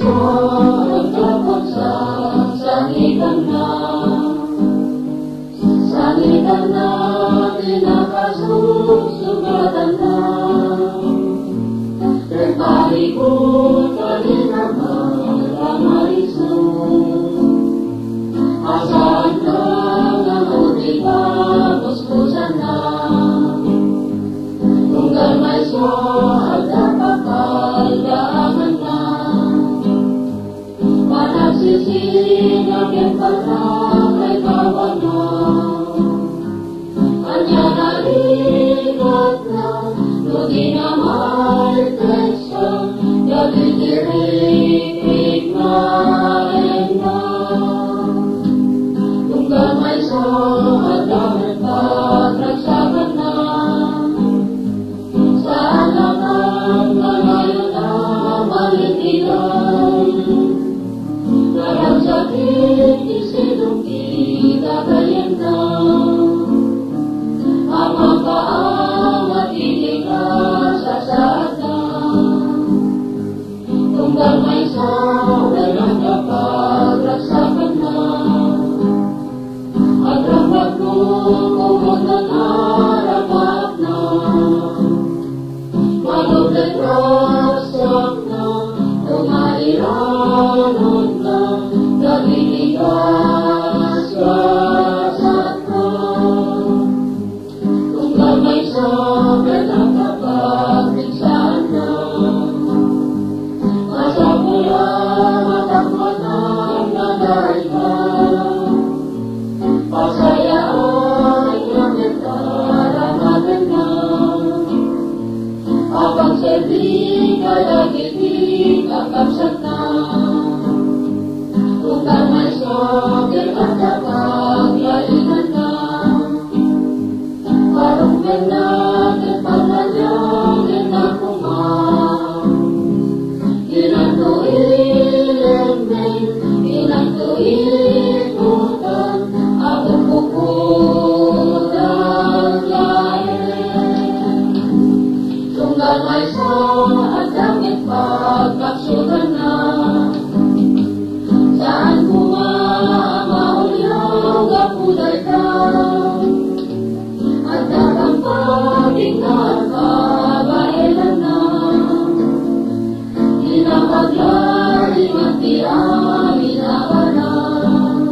mo dapat sa sangitan na pinakasusugatan na tertalikot kanina maramarisun asaan na nanguti pa puspusan na tunggal may suat dapat kaldaangan na panagsising aking pala kay kawan na kanya naligot na di na martesa jadi diri na tunggal may suat dapat patragsakan na saan naman malayo na malitilan dalam sakit isidong kita kayanda apakah amat itika sa saata tunggal may dalam dapat ragsakan na at rapat ko kung nanarapat na malublet rasak na tumairanon na nabinigas kasat na tunggal may dalam dapat pigsaan na masa pula matakot ang nadaray ka pasayaan ang nagkaramatan na abang serbi kalagiti kakapsat na tunggal may at kapaglalingan na parunggan na nagpaglalyangin na kumang inantuimutan akong pupunan lain tunggal may at langit pagkapsugan na saan maulyang kapuday ka at nakampaging nakabailan na inapaglaring at di amin akalan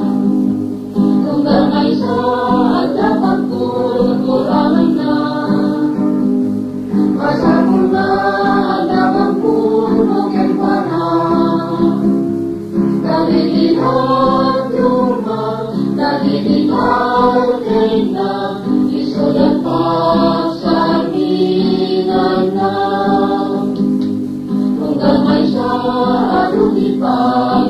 tunggal may at dapat kurangan na masakong na at dapat punukin pa na nagigitang luma nagigitang na isulat pa sa mingan na tunggal may at lumipag